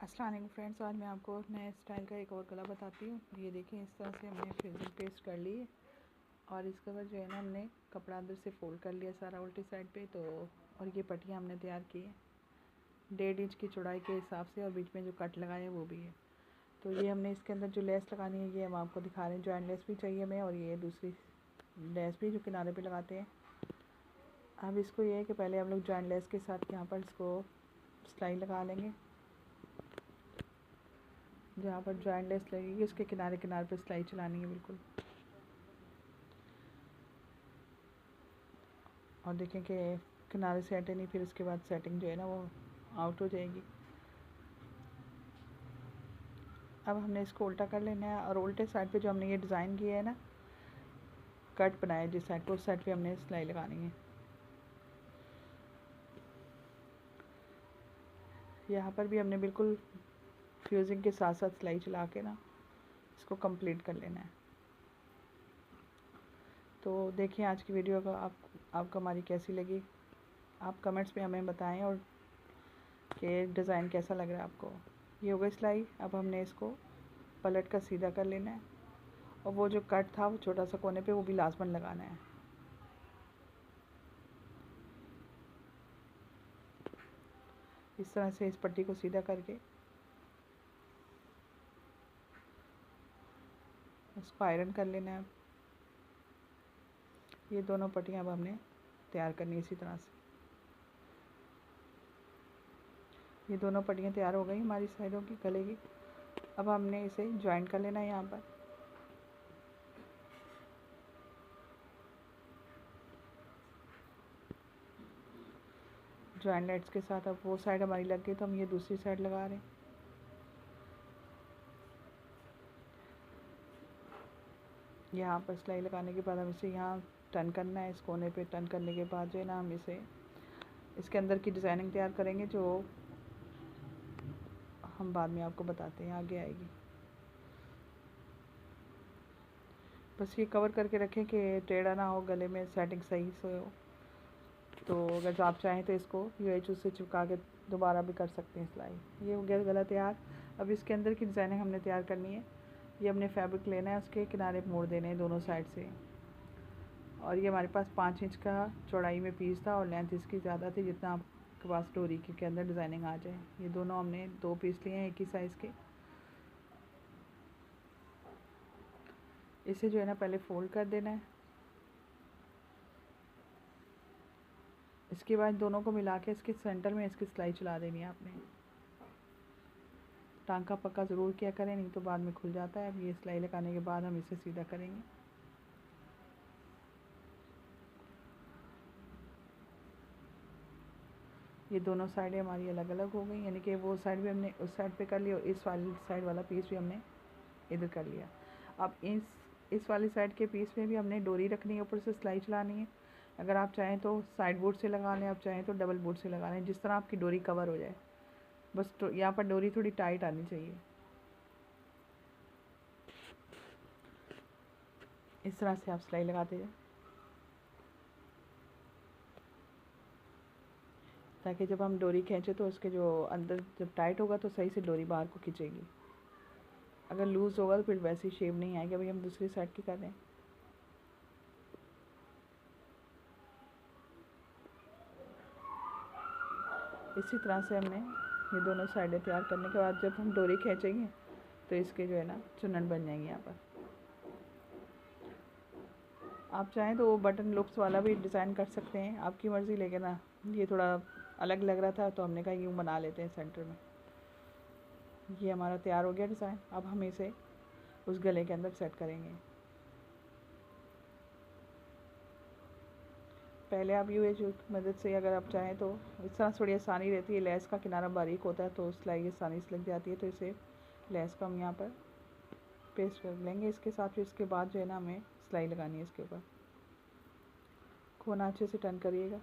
अस्सलाम वालेकुम फ्रेंड्स, आज मैं आपको नए स्टाइल का एक और गला बताती हूँ। ये देखिए, इस तरह से हमने फ्यूजिंग पेस्ट कर ली है और इसके बाद जो है ना हमने कपड़ा अंदर से फोल्ड कर लिया सारा उल्टी साइड पे। तो और ये पट्टियाँ हमने तैयार की है 1.5 इंच की चौड़ाई के हिसाब से, और बीच में जो कट लगाए हैं वो भी है। तो ये हमने इसके अंदर जो लेस लगानी है ये हम आपको दिखा रहे हैं। जॉइंट लेस भी चाहिए हमें, और ये दूसरी लेस भी जो किनारे पर लगाते हैं। अब इसको ये है कि पहले हम लोग जॉइंट लेस के साथ यहाँ पर इसको सिलाई लगा लेंगे। जहाँ पर जॉइंट लेस लगेगी उसके किनारे किनारे पर सिलाई चलानी है बिल्कुल। और देखें कि किनारे से हटे नहीं, फिर उसके बाद सेटिंग जो है ना वो आउट हो जाएगी। अब हमने इसको उल्टा कर लेना है, और उल्टे साइड पे जो हमने ये डिज़ाइन किया है ना, कट बनाया जिस साइड पर, उस साइड पे हमने सिलाई लगानी है। यहाँ पर भी हमने बिल्कुल फ्यूजिंग के साथ साथ सिलाई चला के ना इसको कंप्लीट कर लेना है। तो देखिए आज की वीडियो का आपको हमारी कैसी लगी, आप कमेंट्स में हमें बताएं, और कि डिज़ाइन कैसा लग रहा है आपको। ये हो गई सिलाई। अब हमने इसको पलट कर सीधा कर लेना है, और वो जो कट था वो छोटा सा कोने पे वो भी लाजमन लगाना है। इस तरह से इस पट्टी को सीधा करके इसको आयरन कर लेना है। ये दोनों पट्टियाँ अब हमने तैयार करनी है इसी तरह से। ये दोनों पट्टियाँ तैयार हो गई हमारी साइडों की गले की। अब हमने इसे जॉइंट कर लेना है यहाँ पर। जॉइंट लेट्स के साथ अब वो साइड हमारी लग गई, तो हम ये दूसरी साइड लगा रहे हैं। यहाँ पर सिलाई लगाने के बाद हम इसे यहाँ टर्न करना है। इस कोने पे टर्न करने के बाद जो है ना हम इसे इसके अंदर की डिज़ाइनिंग तैयार करेंगे, जो हम बाद में आपको बताते हैं, आगे आएगी। बस ये कवर करके रखें कि टेढ़ा ना हो, गले में सेटिंग सही से हो। तो अगर जो आप चाहें तो इसको UH से चिपका के दोबारा भी कर सकते हैं सिलाई। ये हो गया गला तैयार। अब इसके अंदर की डिज़ाइनिंग हमने तैयार करनी है। ये हमने फैब्रिक लेना है, उसके किनारे मोड़ देने हैं दोनों साइड से। और ये हमारे पास 5 इंच का चौड़ाई में पीस था, और लेंथ इसकी ज़्यादा थी जितना आपके पास डोरी के अंदर डिज़ाइनिंग आ जाए। ये दोनों हमने 2 पीस लिए हैं एक ही साइज़ के। इसे जो है ना पहले फोल्ड कर देना है। इसके बाद दोनों को मिला के इसके सेंटर में इसकी सिलाई चला देनी है आपने। टांका पक्का ज़रूर किया करें, नहीं तो बाद में खुल जाता है। अब ये सिलाई लगाने के बाद हम इसे सीधा करेंगे। ये दोनों साइडें हमारी अलग अलग हो गई, यानी कि वो साइड भी हमने उस साइड पे कर लिया, और इस वाली साइड वाला पीस भी हमने इधर कर लिया। अब इस वाली साइड के पीस में भी हमने डोरी रखनी है, ऊपर से सिलाई चलानी है। अगर आप चाहें तो साइड बोर्ड से लगा लें, आप चाहें तो डबल बोर्ड से लगा लें, जिस तरह आपकी डोरी कवर हो जाए। बस तो यहाँ पर डोरी थोड़ी टाइट आनी चाहिए। इस तरह से आप सिलाई लगाते जाए, ताकि जब हम डोरी खींचे तो उसके जो अंदर जब टाइट होगा तो सही से डोरी बाहर को खींचेगी। अगर लूज़ होगा तो फिर वैसी शेप नहीं आएगी। अभी हम दूसरी साइड की कर रहे हैं। इसी तरह से हमने ये दोनों साइडें तैयार करने के बाद जब हम डोरी खींचेंगे तो इसके जो है ना चुन्नट बन जाएंगे। यहाँ पर आप चाहें तो वो बटन लुप्स वाला भी डिज़ाइन कर सकते हैं, आपकी मर्ज़ी। लेकिन ना ये थोड़ा अलग लग रहा था तो हमने कहा यूँ बना लेते हैं सेंटर में। ये हमारा तैयार हो गया डिज़ाइन। अब हम इसे उस गले के अंदर सेट करेंगे। पहले आप UH की मदद से, अगर आप चाहें तो इस तरह थोड़ी आसानी रहती है। लेस का किनारा बारीक होता है तो सिलाई आसानी से लग जाती है। तो इसे लेस को हम यहाँ पर पेस्ट कर लेंगे इसके साथ। फिर इसके बाद जो है ना हमें सिलाई लगानी है इसके ऊपर। कोना अच्छे से टर्न करिएगा।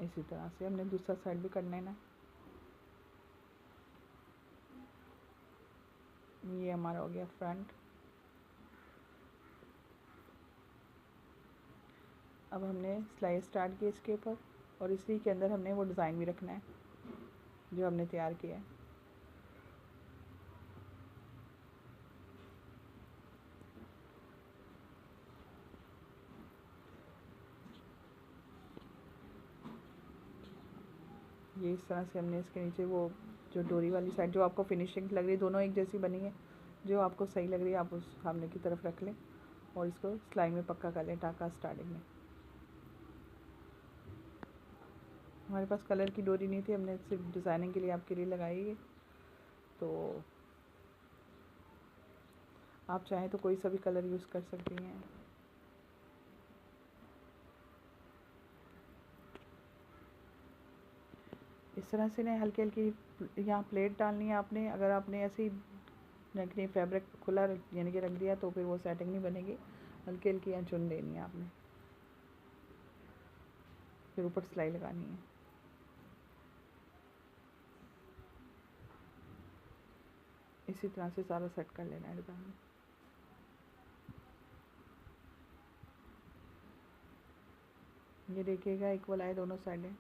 इसी तरह से हमने दूसरा साइड भी कर लेना है। ये हमारा हो गया फ्रंट। अब हमने सिलाई स्टार्ट की इसके ऊपर। और इसी के अंदर हमने वो डिज़ाइन भी रखना है जो हमने तैयार किया है। ये इस तरह से हमने इसके नीचे वो जो डोरी वाली साइड जो आपको फिनिशिंग लग रही है, दोनों एक जैसी बनी है, जो आपको सही लग रही है आप उस सामने की तरफ रख लें और इसको सिलाई में पक्का कर लें टाका स्टार्टिंग में। हमारे पास कलर की डोरी नहीं थी, हमने सिर्फ डिज़ाइनिंग के लिए आपके लिए लगाई है। तो आप चाहें तो कोई सा भी कलर यूज़ कर सकती हैं। इस तरह से ना हल्की हल्की यहाँ प्लेट डालनी है आपने। अगर आपने ऐसे ही रखनी फैब्रिक खुला यानी कि रख दिया तो फिर वो सेटिंग नहीं बनेगी। हल्की हल्की यहाँ चुन देनी है आपने, फिर ऊपर सिलाई लगानी है। इसी तरह से सारा सेट कर लेना है डिज़ाइन। ये देखिएगा इक्वल आए दोनों साइडें।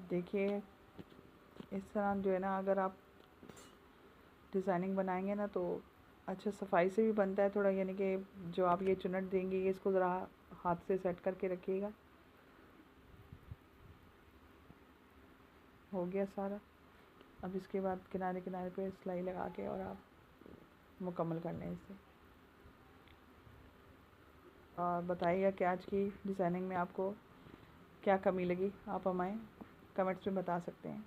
देखिए इस तरह जो है ना, अगर आप डिज़ाइनिंग बनाएंगे ना तो अच्छा सफाई से भी बनता है थोड़ा, यानी कि जो आप ये चुनट देंगे इसको ज़रा हाथ से सेट करके रखिएगा। हो गया सारा। अब इसके बाद किनारे किनारे पे सिलाई लगा के और आप मुकम्मल कर लें इसे। और बताइएगा कि आज की डिज़ाइनिंग में आपको क्या कमी लगी, आप हमें कमेंट्स में बता सकते हैं।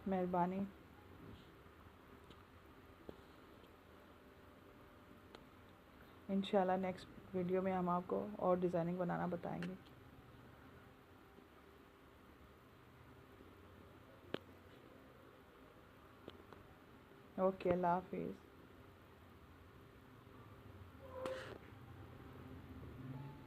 मेहरबानी। इंशाल्लाह नेक्स्ट वीडियो में हम आपको और डिज़ाइनिंग बनाना बताएंगे। ओके, अल्लाह हाफिज़।